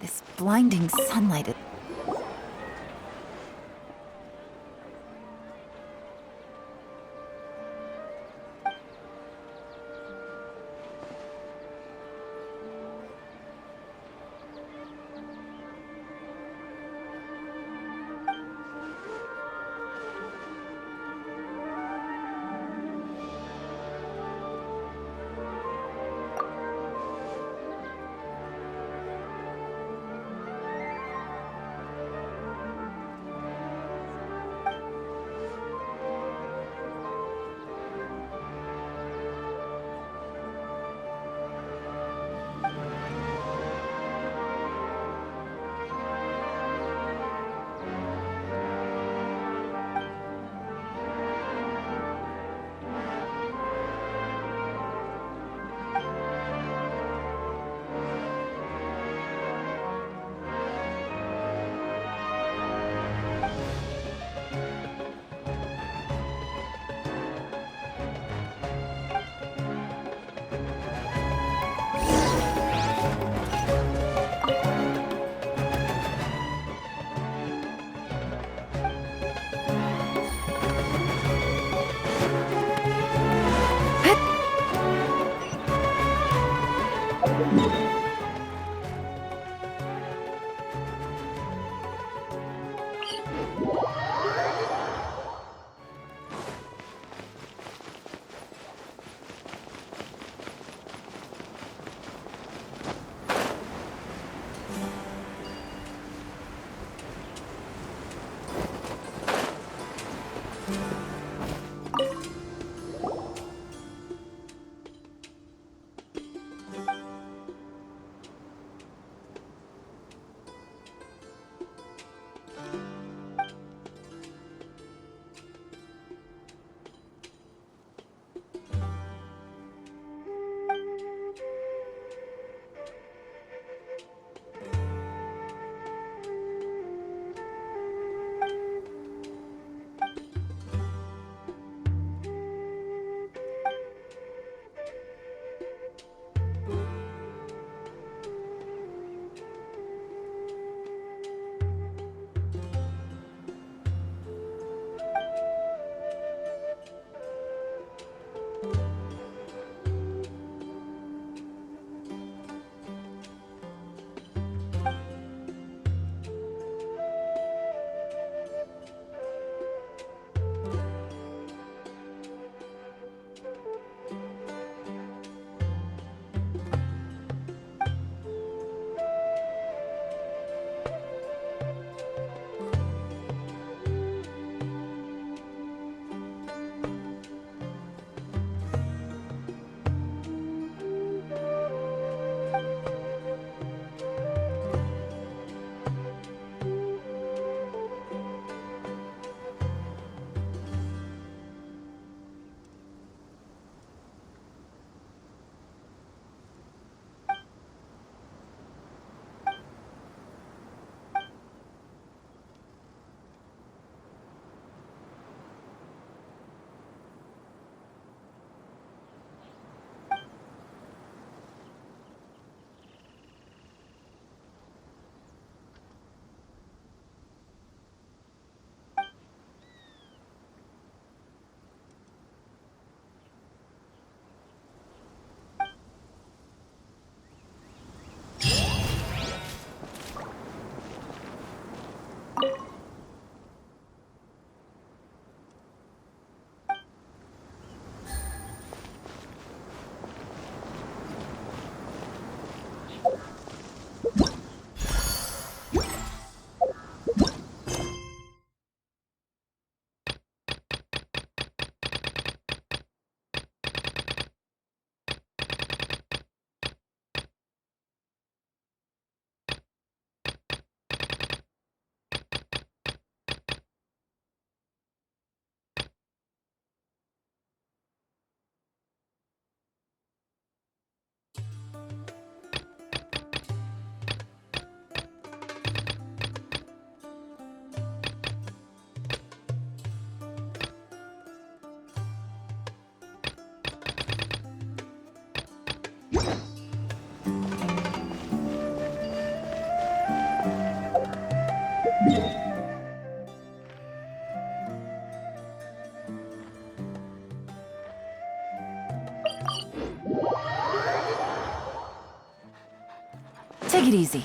This blinding sunlight. Take it easy.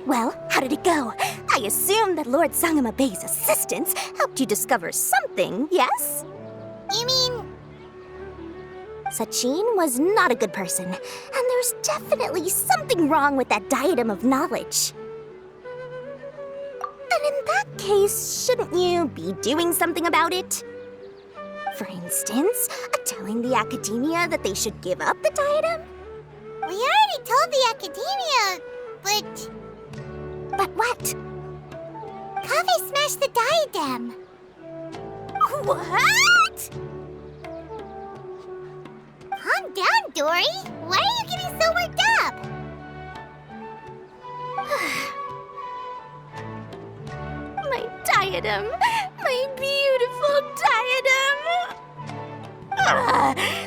Well, how did it go? I assume that Lord Sangama Bey's assistants helped you discover something, yes? You mean... Sachin was not a good person, and there's definitely something wrong with that diadem of knowledge. And in that case, shouldn't you be doing something about it? For instance, telling the academia that they should give up the diadem? We already told the academia, but... But what? Kaveh smashed the diadem. What? Calm down, Dory. Why are you getting so worked up? My diadem. My beautiful diadem.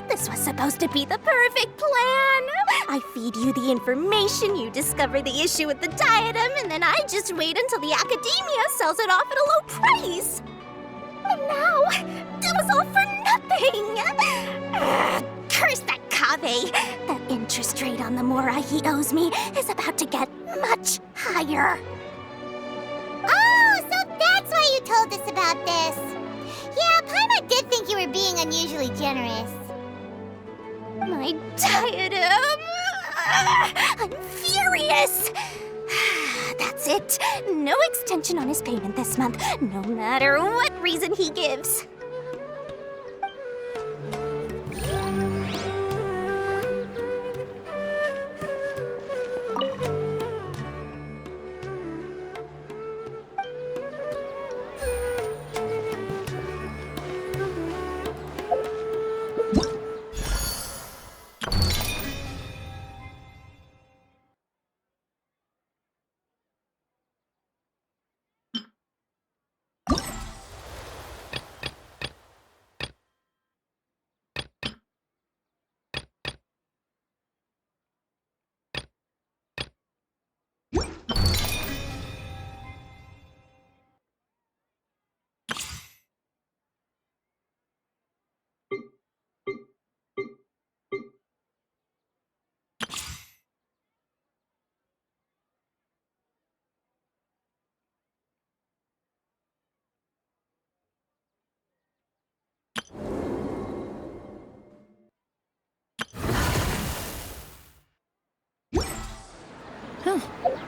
This was supposed to be the perfect plan. I feed you the information, you discover the issue with the diadem, and then I just wait until the academia sells it off at a low price. And now, it was all for nothing. Curse that Kaveh. That interest rate on the mora he owes me is about to get much higher. Oh, so that's why you told us about this. Yeah, Paimon did think you were being unusually generous. My diadem! I'm furious! That's it. No extension on his payment this month, no matter what reason he gives.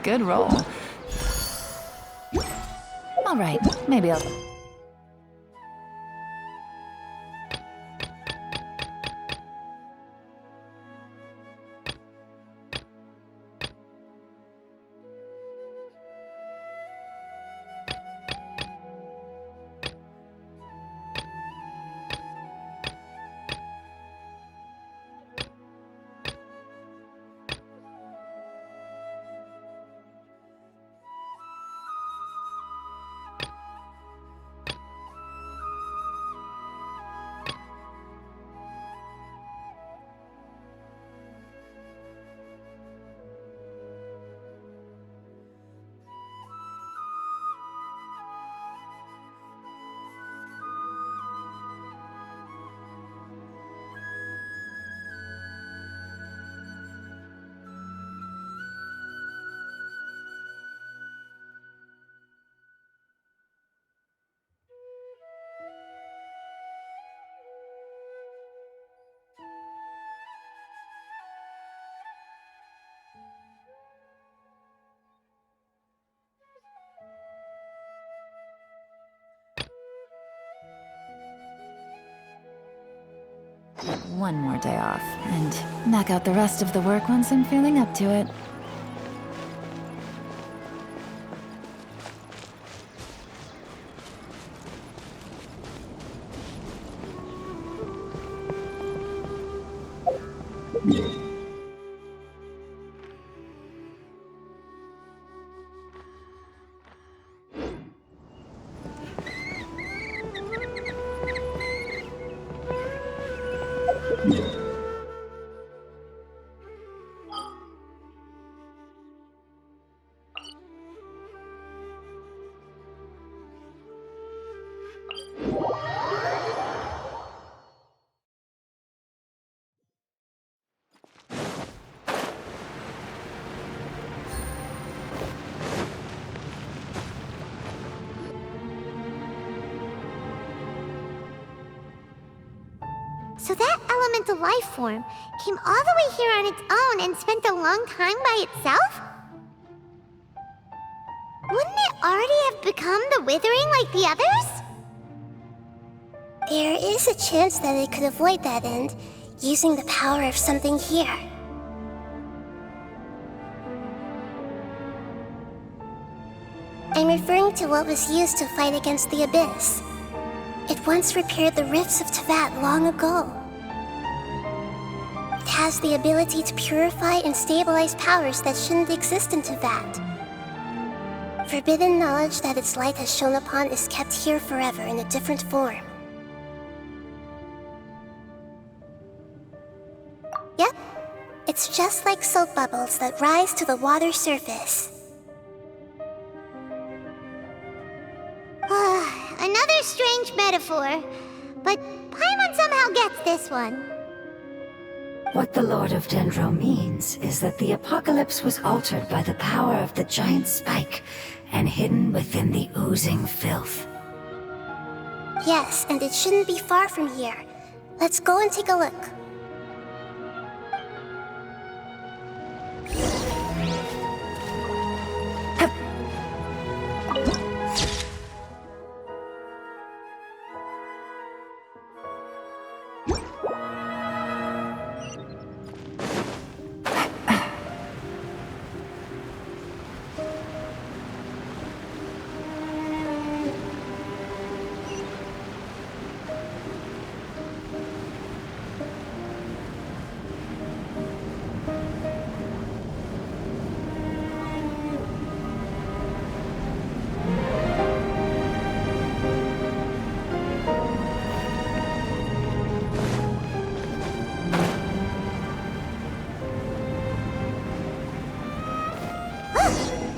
Good roll. All right, maybe I'll... One more day off, and knock out the rest of the work once I'm feeling up to it. So that elemental life form came all the way here on its own and spent a long time by itself? Wouldn't it already have become the Withering like the others? There is a chance that it could avoid that end, using the power of something here. I'm referring to what was used to fight against the Abyss. It once repaired the rifts of Teyvat long ago. It has the ability to purify and stabilize powers that shouldn't exist in Teyvat. Forbidden knowledge that its light has shone upon is kept here forever in a different form. Yep, it's just like soap bubbles that rise to the water's surface. Another strange metaphor, but Paimon somehow gets this one. What the Lord of Dendro means is that the apocalypse was altered by the power of the giant spike and hidden within the oozing filth. Yes, and it shouldn't be far from here. Let's go and take a look.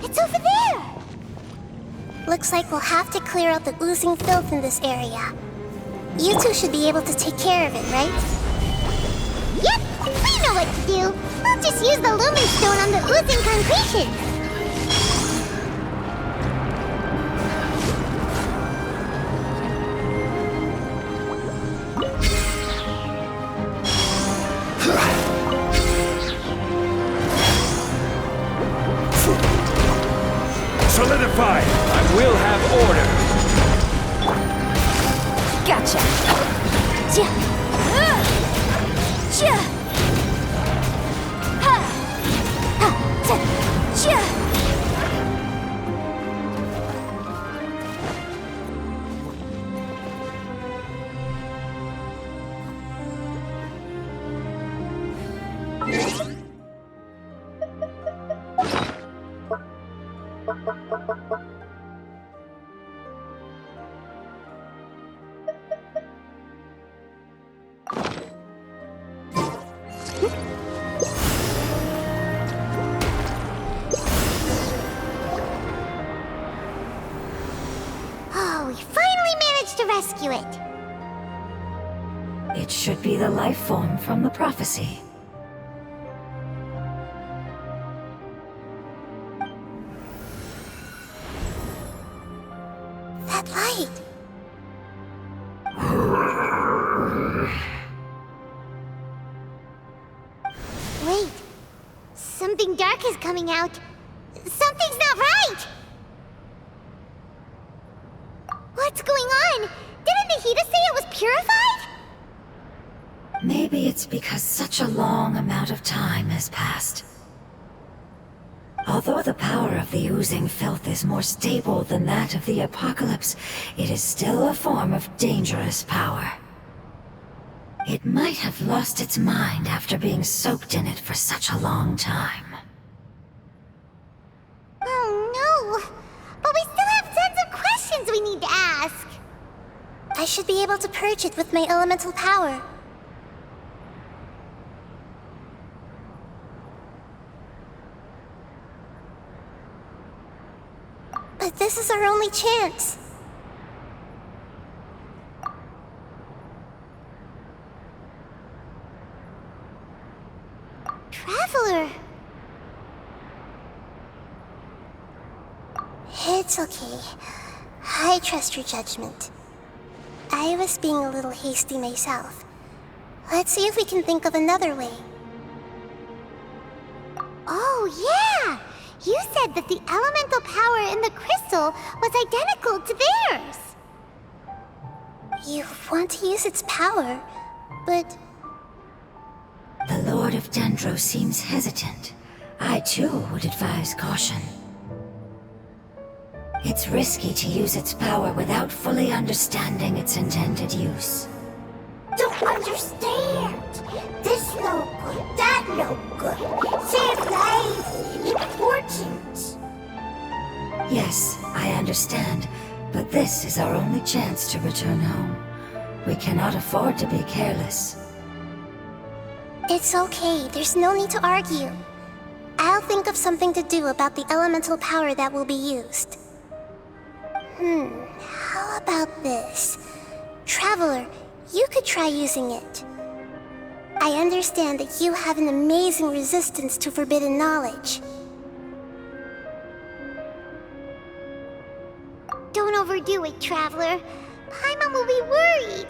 It's over there! Looks like we'll have to clear out the oozing filth in this area. You two should be able to take care of it, right? Yep, we know what to do. We'll just use the Lumen Stone on the oozing concretion. Solidify! I will have order! Gotcha! Oh, we finally managed to rescue it. It should be the life form from the prophecy. That light! Wait, something dark is coming out. Something's not right! What's going on? Didn't Nahida say it was purified? Maybe it's because such a long amount of time has passed. Although the power of the oozing filth is more stable than that of the apocalypse, it is still a form of dangerous power. It might have lost its mind after being soaked in it for such a long time. Oh no! But we still have tons of questions we need to ask. I should be able to purge it with my elemental power. But this is our only chance. Traveler! It's okay. I trust your judgment. I was being a little hasty myself. Let's see if we can think of another way. Oh, yeah! You said that the elemental power in the crystal was identical to theirs! You want to use its power, but... The Lord of Dendro seems hesitant. I too would advise caution. It's risky to use its power without fully understanding its intended use. Don't understand! This no good, that no good. Save lives! Important! Yes, I understand, but this is our only chance to return home. We cannot afford to be careless. It's okay, there's no need to argue. I'll think of something to do about the elemental power that will be used. How about this? Traveler, you could try using it. I understand that you have an amazing resistance to forbidden knowledge. Don't overdo it, Traveler. Paimon will be worried.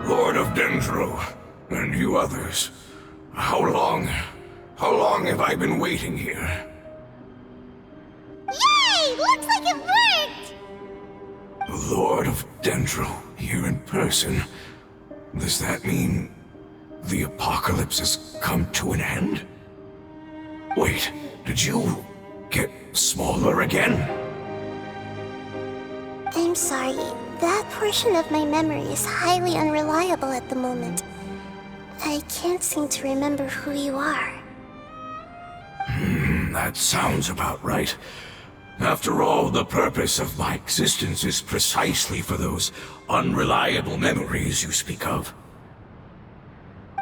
Lord of Dendro, and you others, how long have I been waiting here? Yay! Looks like it worked! The Lord of Dendro here in person. Does that mean the apocalypse has come to an end? Wait, did you get smaller again? I'm sorry. That portion of my memory is highly unreliable at the moment. I can't seem to remember who you are. That sounds about right. After all, the purpose of my existence is precisely for those unreliable memories you speak of.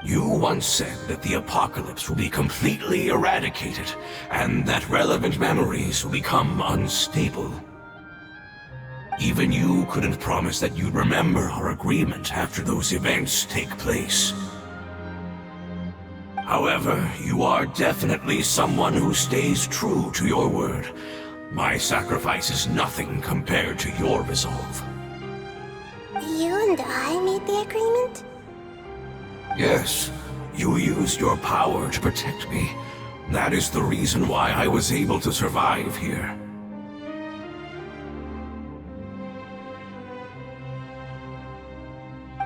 You once said that the apocalypse will be completely eradicated, and that relevant memories will become unstable. Even you couldn't promise that you'd remember our agreement after those events take place. However, you are definitely someone who stays true to your word. My sacrifice is nothing compared to your resolve. You and I made the agreement? Yes, you used your power to protect me. That is the reason why I was able to survive here.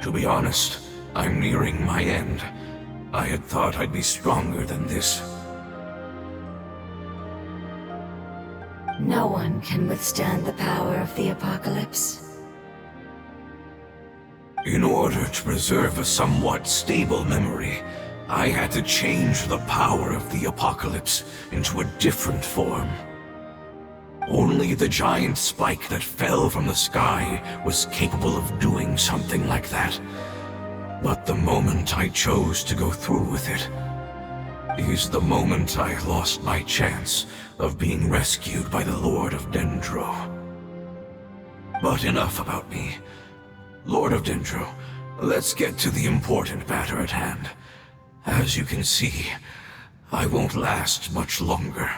To be honest, I'm nearing my end. I had thought I'd be stronger than this. No one can withstand the power of the apocalypse. In order to preserve a somewhat stable memory, I had to change the power of the apocalypse into a different form. Only the giant spike that fell from the sky was capable of doing something like that. But the moment I chose to go through with it is the moment I lost my chance of being rescued by the Lord of Dendro. But enough about me. Lord of Dendro, let's get to the important matter at hand. As you can see, I won't last much longer.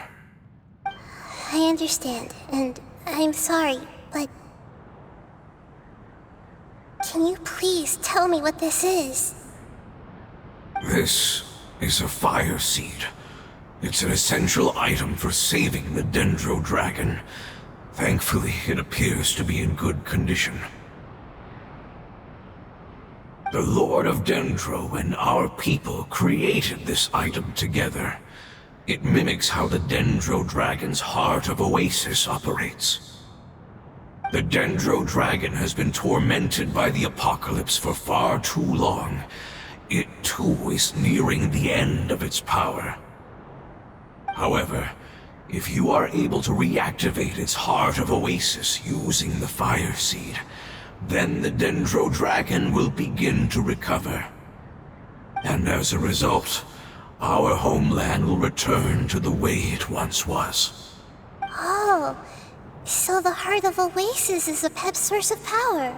I understand, and I'm sorry, but... Can you please tell me what this is? This is a fire seed. It's an essential item for saving the Dendro dragon. Thankfully, it appears to be in good condition. The Lord of Dendro and our people created this item together. It mimics how the Dendro dragon's Heart of Oasis operates. The Dendro dragon has been tormented by the apocalypse for far too long. It too is nearing the end of its power. However, if you are able to reactivate its Heart of Oasis using the fire seed, then the Dendro dragon will begin to recover. And as a result, our homeland will return to the way it once was. Oh, so the Heart of Oasis is a pep source of power.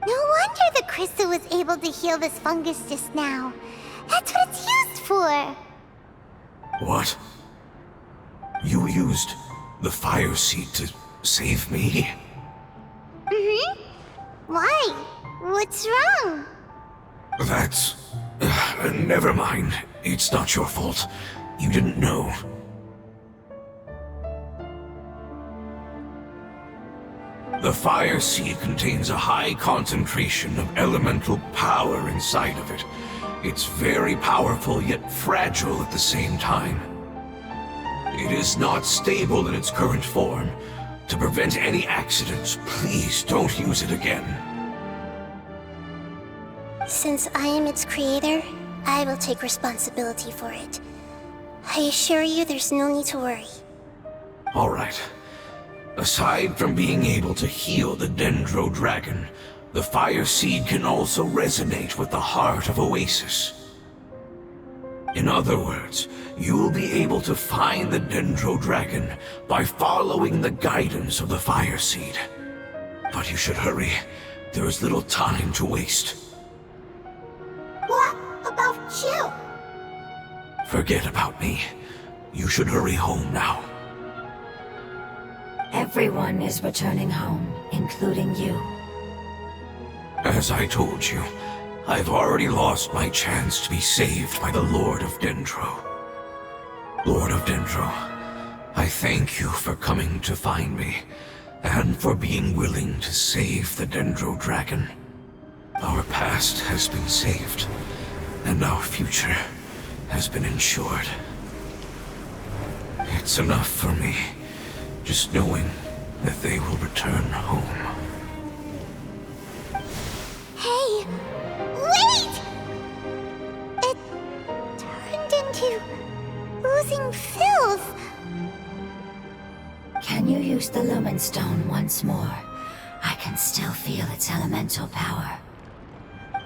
No wonder the crystal was able to heal this fungus just now. That's what it's used for. What? You used the fire seed to save me? Mm-hmm. Why? What's wrong? That's... never mind. It's not your fault. You didn't know. The fire seed contains a high concentration of elemental power inside of it. It's very powerful, yet fragile at the same time. It is not stable in its current form. To prevent any accidents, please don't use it again. Since I am its creator, I will take responsibility for it. I assure you there's no need to worry. All right. Aside from being able to heal the Dendro Dragon, the fire seed can also resonate with the heart of Oasis. In other words, you'll be able to find the Dendro Dragon by following the guidance of the fire seed. But you should hurry. There is little time to waste. What about you? Forget about me. You should hurry home now. Everyone is returning home, including you. As I told you, I've already lost my chance to be saved by the Lord of Dendro. Lord of Dendro, I thank you for coming to find me, and for being willing to save the Dendro Dragon. Our past has been saved, and our future has been ensured. It's enough for me, just knowing that they will return home. Hey! Wait! It turned into oozing filth. Can you use the Lumen Stone once more? I can still feel its elemental power.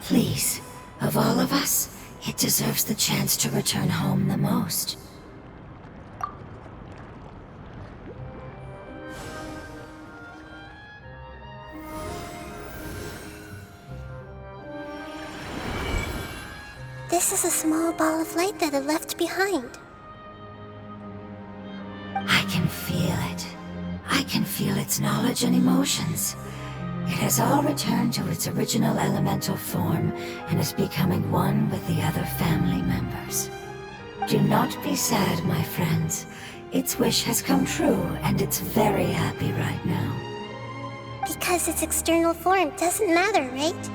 Please, of all of us, it deserves the chance to return home the most. This is a small ball of light that it left behind. I can feel it. I can feel its knowledge and emotions. It has all returned to its original elemental form and is becoming one with the other family members. Do not be sad, my friends. Its wish has come true, and it's very happy right now. Because its external form doesn't matter, right?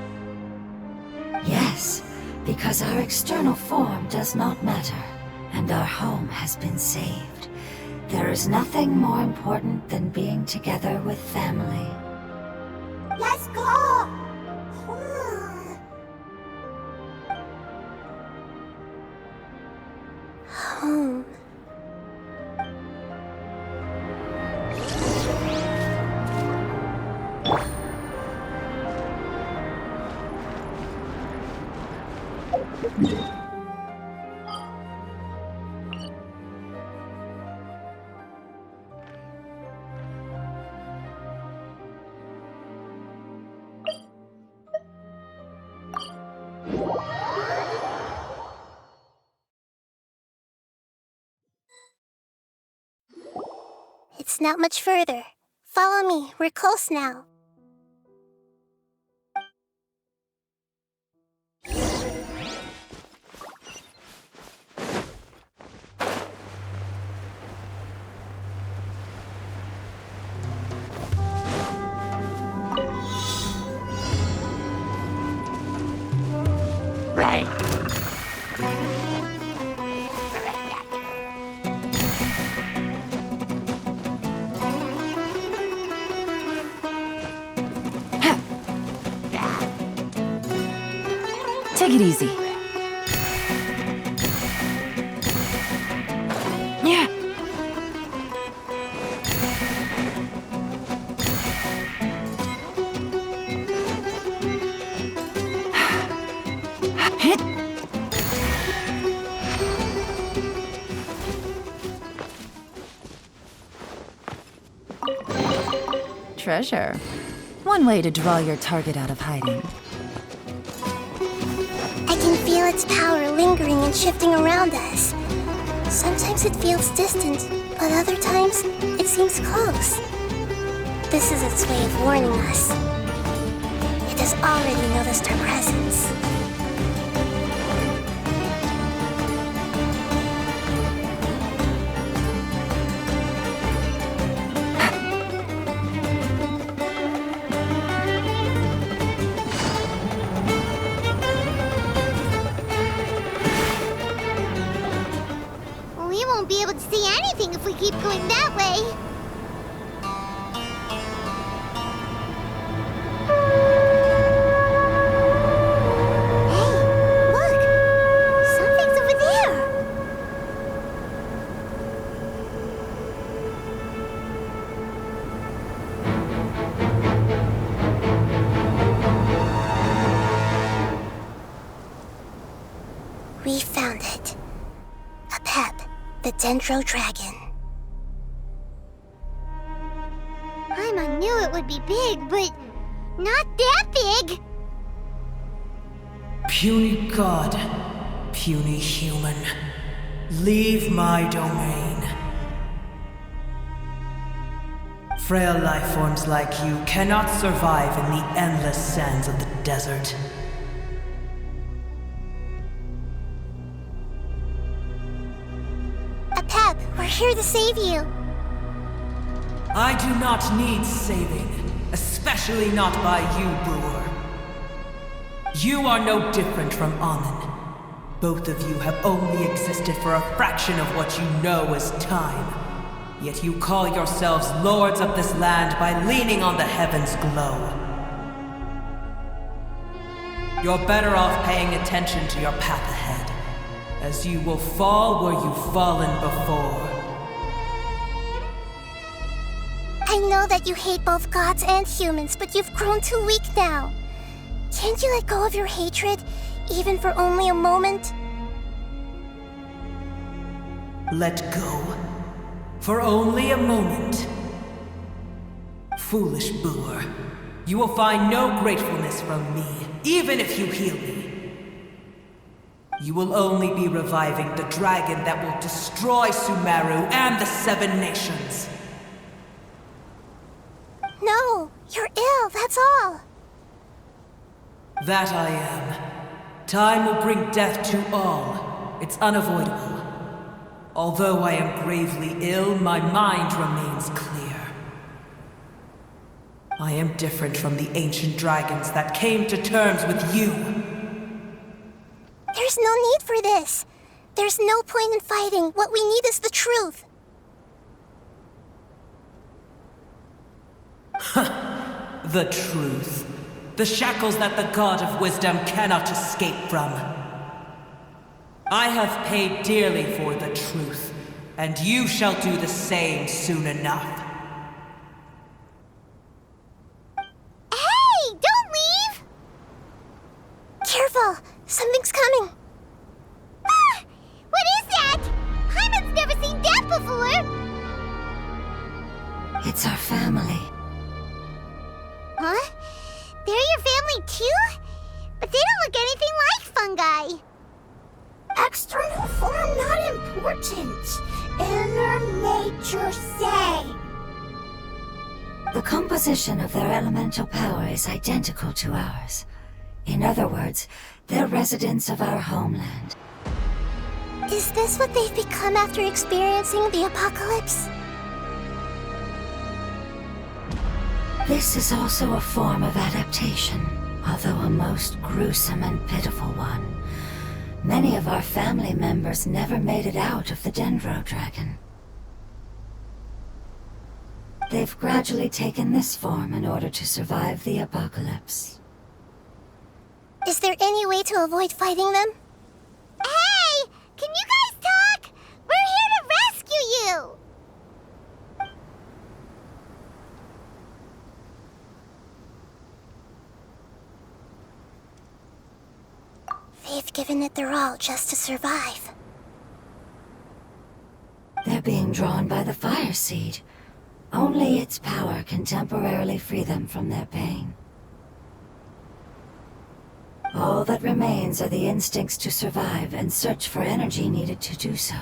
Yes, because our external form does not matter, and our home has been saved. There is nothing more important than being together with family. Let's go! Home. It's not much further. Follow me, we're close now. Take it easy. Yeah. Hit. treasure. One way to draw your target out of hiding. I can feel its power lingering and shifting around us. Sometimes it feels distant, but other times it seems close. This is its way of warning us. It has already noticed our presence. We won't be able to see anything if we keep going that way. Hey, look! Something's over there! We found it. A pep, the Dendro Dragon. Paimon knew it would be big, but not that big! Puny god, puny human, leave my domain. Frail life forms like you cannot survive in the endless sands of the desert. A pep, we're here to save you. I do not need saving, especially not by you, Brewer. You are no different from Amun. Both of you have only existed for a fraction of what you know as time. Yet you call yourselves lords of this land by leaning on the heavens' glow. You're better off paying attention to your path ahead, as you will fall where you've fallen before. I know that you hate both gods and humans, but you've grown too weak now. Can't you let go of your hatred, even for only a moment? Let go? For only a moment? Foolish Brewer. You will find no gratefulness from me, even if you heal me. You will only be reviving the dragon that will destroy Sumeru and the Seven Nations. No, you're ill, that's all. That I am. Time will bring death to all. It's unavoidable. Although I am gravely ill, my mind remains clear. I am different from the ancient dragons that came to terms with you. There's no need for this. There's no point in fighting. What we need is the truth. The truth. The shackles that the God of Wisdom cannot escape from. I have paid dearly for the truth, and you shall do the same soon enough. Hey, don't leave! Careful, something's coming. Ah! What is that? Paimon's never seen that before! It's our family. Huh? They're your family too? But they don't look anything like fungi. External form not important. Inner nature say. The composition of their elemental power is identical to ours. In other words, they're residents of our homeland. Is this what they've become after experiencing the apocalypse? This is also a form of adaptation, although a most gruesome and pitiful one. Many of our family members never made it out of the Dendro Dragon. They've gradually taken this form in order to survive the apocalypse. Is there any way to avoid fighting them? Hey! Can you guys talk? We're here to rescue you! They've given it their all just to survive. They're being drawn by the fire seed. Only its power can temporarily free them from their pain. All that remains are the instincts to survive and search for energy needed to do so.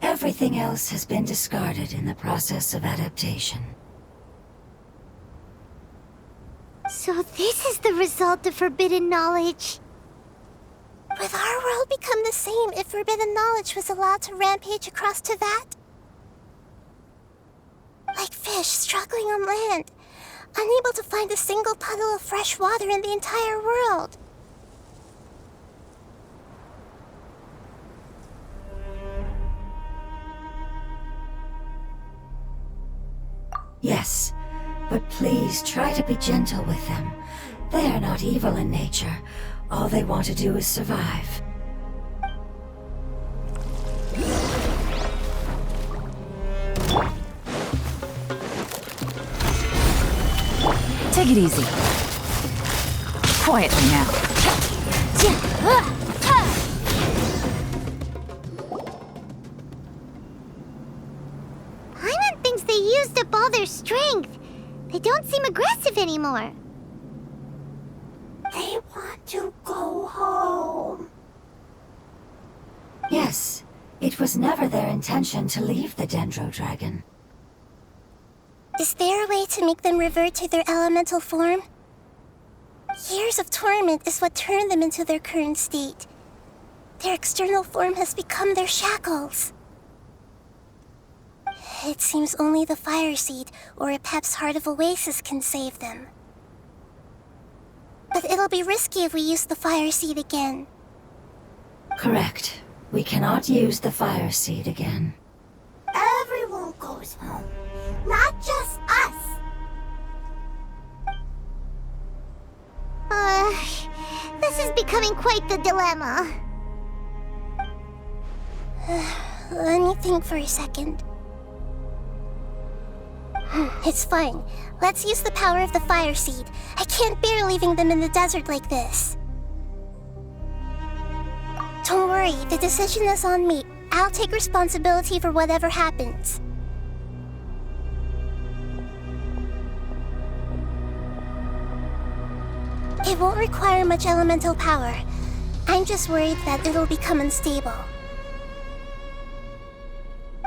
Everything else has been discarded in the process of adaptation. So this is the result of forbidden knowledge. Would our world become the same if forbidden knowledge was allowed to rampage across Tevat? Like fish struggling on land, unable to find a single puddle of fresh water in the entire world. Yes, but please try to be gentle with them. They are not evil in nature. All they want to do is survive. Take it easy. Quietly now. Paimon thinks they used up all their strength. They don't seem aggressive anymore. They want to go home. Yes, it was never their intention to leave the Dendro Dragon. Is there a way to make them revert to their elemental form? Years of torment is what turned them into their current state. Their external form has become their shackles. It seems only the Fire Seed or Apep's Heart of Oasis can save them. But it'll be risky if we use the Fire Seed again. Correct. We cannot use the Fire Seed again. Everyone goes home, not just us. This is becoming quite the dilemma. Let me think for a second. It's fine. Let's use the power of the Fire Seed. I can't bear leaving them in the desert like this. Don't worry, the decision is on me. I'll take responsibility for whatever happens. It won't require much elemental power. I'm just worried that it'll become unstable.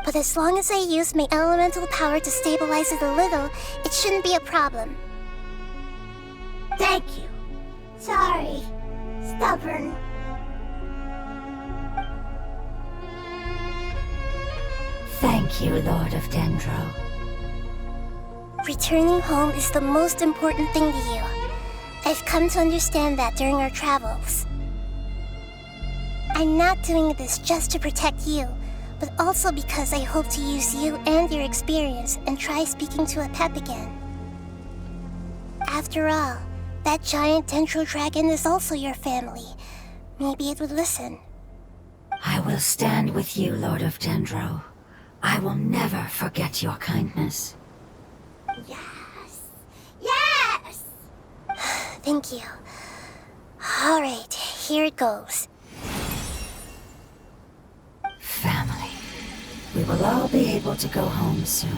But as long as I use my elemental power to stabilize it a little, it shouldn't be a problem. Thank you. Sorry. Stubborn. Thank you, Lord of Dendro. Returning home is the most important thing to you. I've come to understand that during our travels. I'm not doing this just to protect you, but also because I hope to use you and your experience and try speaking to Apep again. After all, that giant Dendro dragon is also your family. Maybe it would listen. I will stand with you, Lord of Dendro. I will never forget your kindness. Yes. Yes! Thank you. Alright, here it goes. Family. We will all be able to go home soon.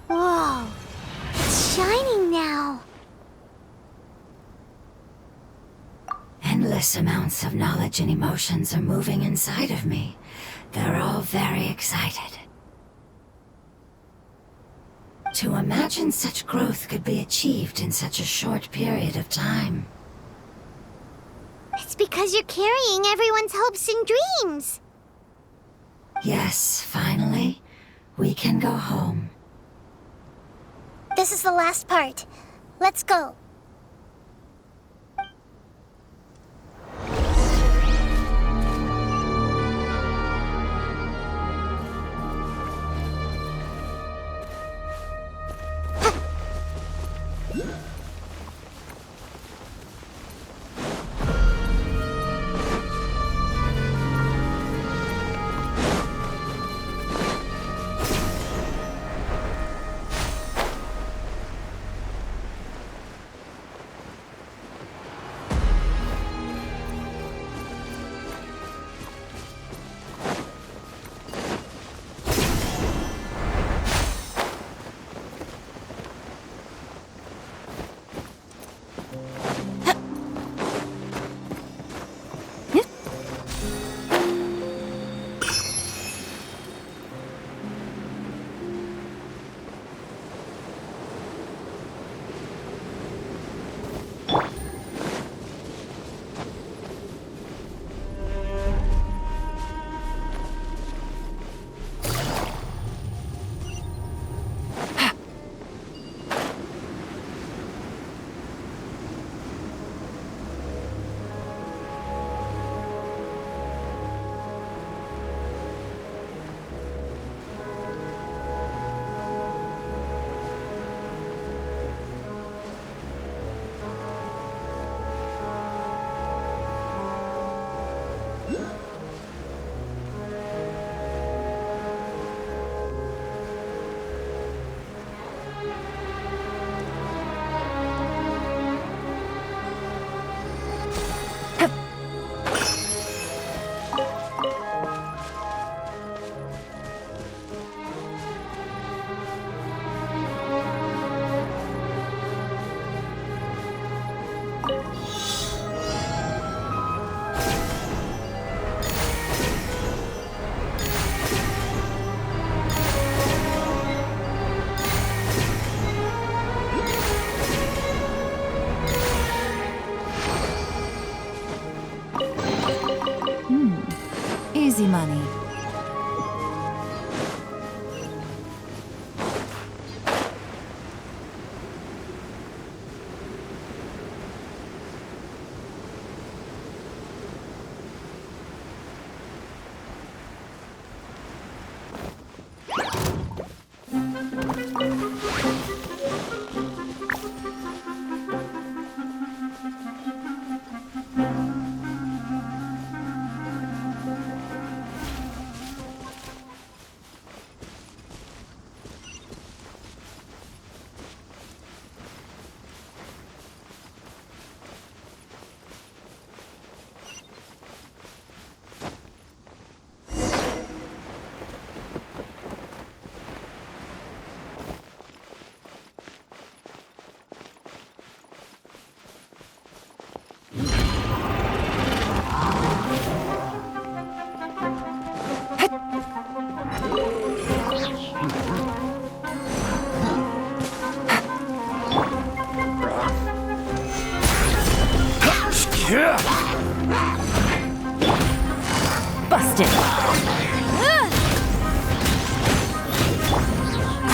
Whoa. It's shining now. Endless amounts of knowledge and emotions are moving inside of me. They're all very excited. To imagine such growth could be achieved in such a short period of time. It's because you're carrying everyone's hopes and dreams. Yes, finally, we can go home. This is the last part. Let's go.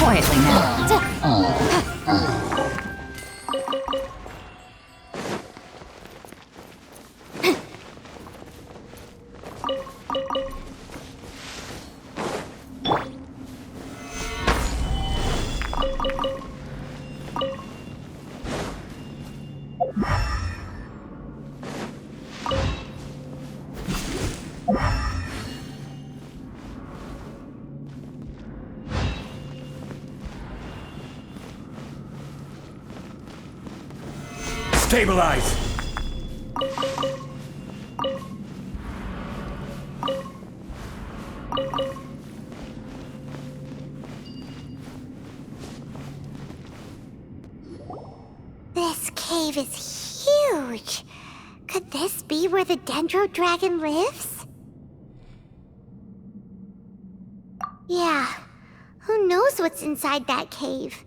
Quietly now. Stabilize! This cave is huge. Could this be where the Dendro Dragon lives? Yeah, who knows what's inside that cave?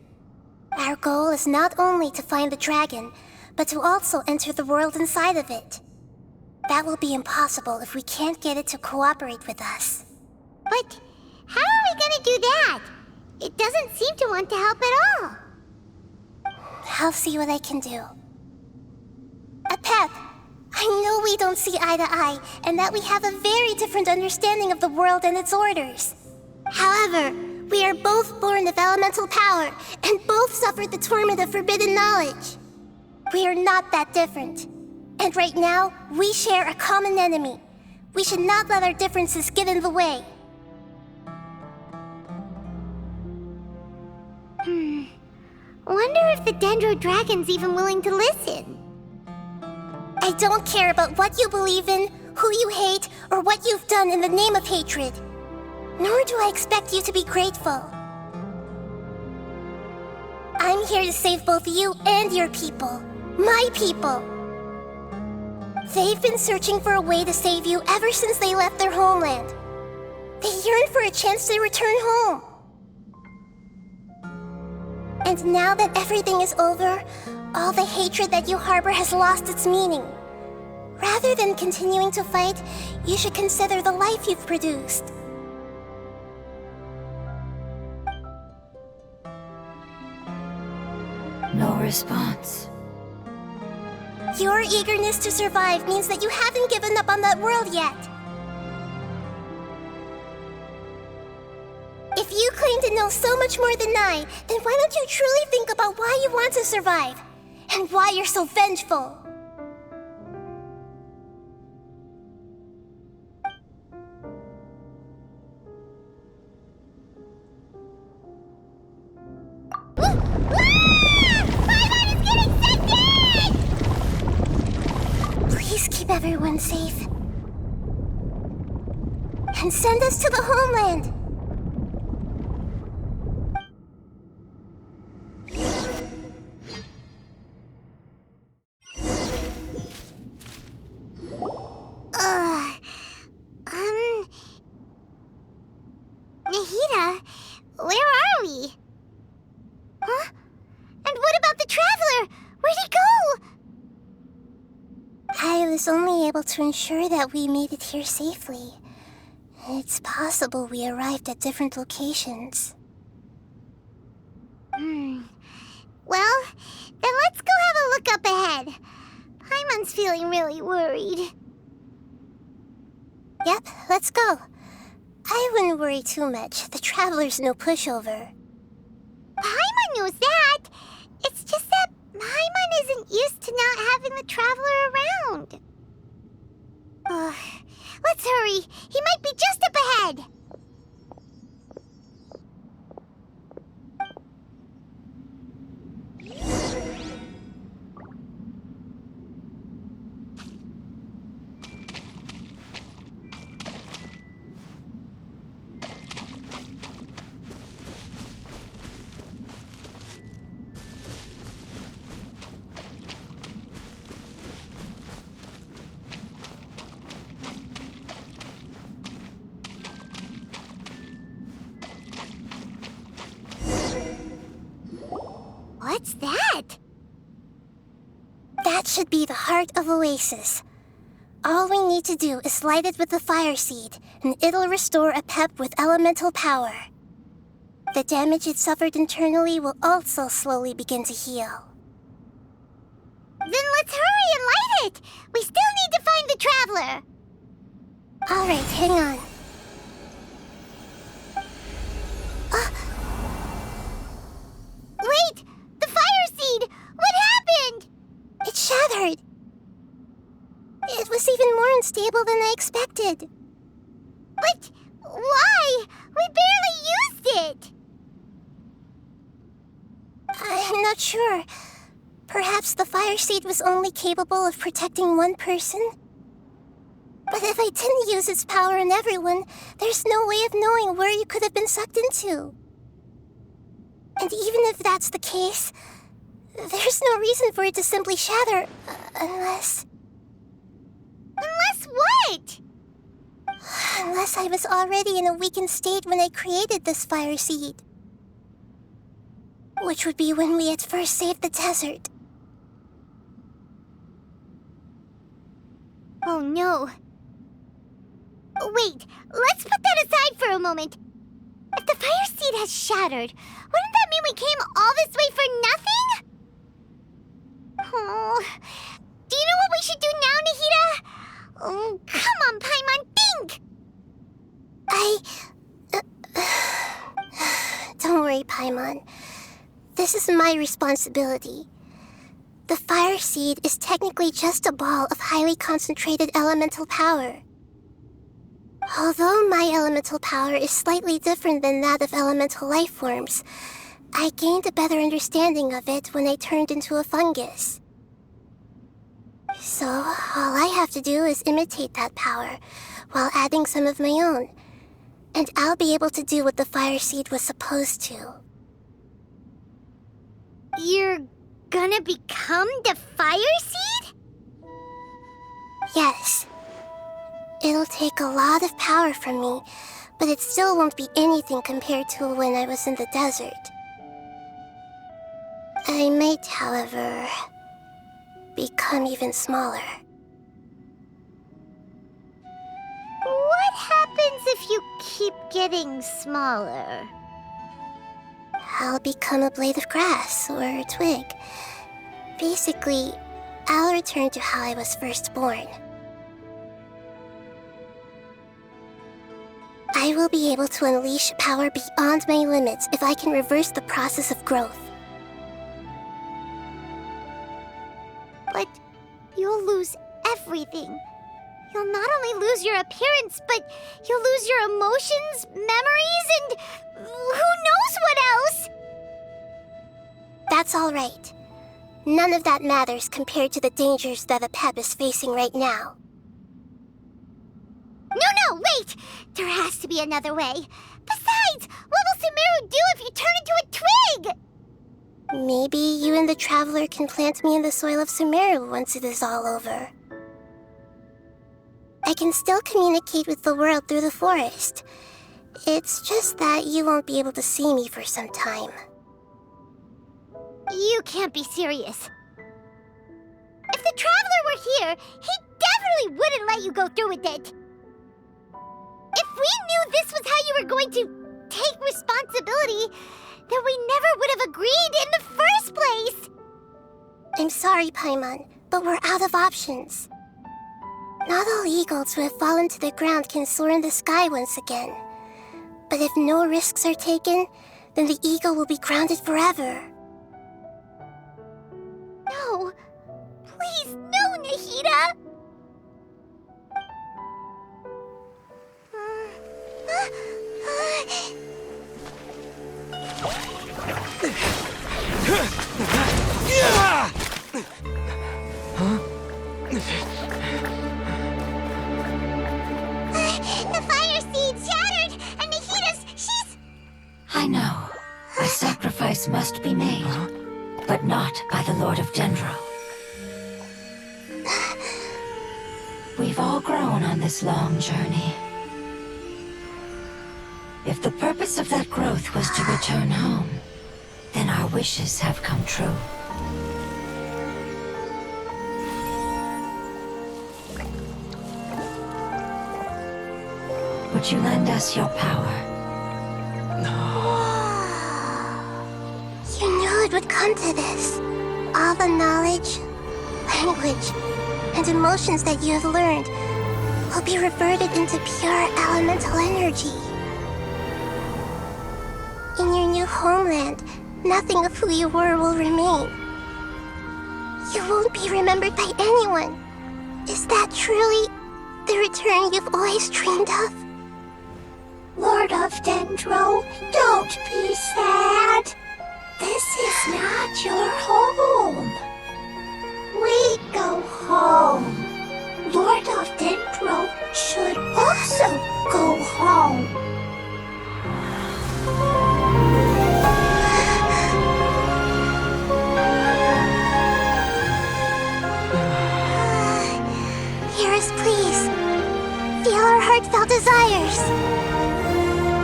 Our goal is not only to find the dragon, but to also enter the world inside of it. That will be impossible if we can't get it to cooperate with us. But how are we gonna do that? It doesn't seem to want to help at all. I'll see what I can do. Pep, I know we don't see eye to eye, and that we have a very different understanding of the world and its orders. However, we are both born of elemental power, and both suffered the torment of forbidden knowledge. We are not that different. And right now, we share a common enemy. We should not let our differences get in the way. Wonder if the Dendro Dragon's even willing to listen. I don't care about what you believe in, who you hate, or what you've done in the name of hatred. Nor do I expect you to be grateful. I'm here to save both you and your people. My people. They've been searching for a way to save you ever since they left their homeland. They yearn for a chance to return home. And now that everything is over, all the hatred that you harbor has lost its meaning. Rather than continuing to fight, you should consider the life you've produced. No response. Your eagerness to survive means that you haven't given up on that world yet. If you claim to know so much more than I, then why don't you truly think about why you want to survive? And why you're so vengeful? Please keep everyone safe. And send us to the homeland. Nahida, where are we? Huh? And what about the Traveler? Where'd he go? I was only able to ensure that we made it here safely. It's possible we arrived at different locations. Well, then let's go have a look up ahead. Paimon's feeling really worried. Yep, let's go. I wouldn't worry too much. The Traveler's no pushover. Paimon knows that. It's just that Paimon isn't used to not having the Traveler around. Let's hurry. He might be just up ahead. What's that? That should be the heart of Oasis. All we need to do is light it with the fire seed, and it'll restore a pep with elemental power. The damage it suffered internally will also slowly begin to heal. Then let's hurry and light it! We still need to find the Traveler! Alright, hang on. Wait! The fire seed! What happened? It shattered! It was even more unstable than I expected. But why? We barely used it! I'm not sure. Perhaps the fire seed was only capable of protecting one person? But if I didn't use its power on everyone, there's no way of knowing where you could have been sucked into. And even if that's the case, there's no reason for it to simply shatter, unless... Unless what? Unless I was already in a weakened state when I created this fire seed. Which would be when we had first saved the desert. Oh no. Wait, let's put that aside for a moment. If the fire seed has shattered, wouldn't that mean we came all this way for nothing? Oh, do you know what we should do now, Nahida? Oh, come on, Paimon, think! Don't worry, Paimon. This is my responsibility. The fire seed is technically just a ball of highly concentrated elemental power. Although my elemental power is slightly different than that of elemental life forms, I gained a better understanding of it when I turned into a fungus. So, all I have to do is imitate that power, while adding some of my own, and I'll be able to do what the fire seed was supposed to. You're gonna become the fire seed? Yes. It'll take a lot of power from me, but it still won't be anything compared to when I was in the desert. I might, however, become even smaller. What happens if you keep getting smaller? I'll become a blade of grass or a twig. Basically, I'll return to how I was first born. I will be able to unleash power beyond my limits if I can reverse the process of growth. But you'll lose everything. You'll not only lose your appearance, but you'll lose your emotions, memories, and who knows what else? That's all right. None of that matters compared to the dangers that a pep is facing right now. No, wait! There has to be another way. Besides, what will Sumeru do if you turn into a twig? Maybe you and the Traveler can plant me in the soil of Sumeru once it is all over. I can still communicate with the world through the forest. It's just that you won't be able to see me for some time. You can't be serious. If the Traveler were here, he definitely wouldn't let you go through with it. If we knew this was how you were going to take responsibility, then we never would have agreed in the first place! I'm sorry, Paimon, but we're out of options. Not all eagles who have fallen to the ground can soar in the sky once again. But if no risks are taken, then the eagle will be grounded forever. No. Please, no, Nahida! The fire seed shattered, and she's... I know. A sacrifice must be made, but not by the Lord of Dendro. We've all grown on this long journey. If the purpose of that growth was to return home, then our wishes have come true. Would you lend us your power? Whoa. on to this. All the knowledge, language, and emotions that you have learned will be reverted into pure elemental energy. In your new homeland, nothing of who you were will remain. You won't be remembered by anyone. Is that truly the return you've always dreamed of? Lord of Dendro, don't be sad. This is not your home. We go home. Lord of Dendro should also go home. Hear us, please. Feel our heartfelt desires.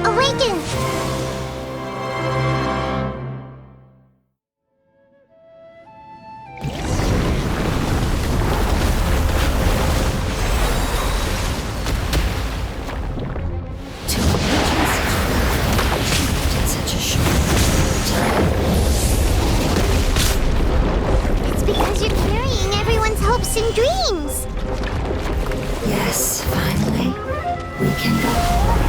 Awaken! To awaken in such a short time. It's because you're carrying everyone's hopes and dreams. Yes, finally, we can go home.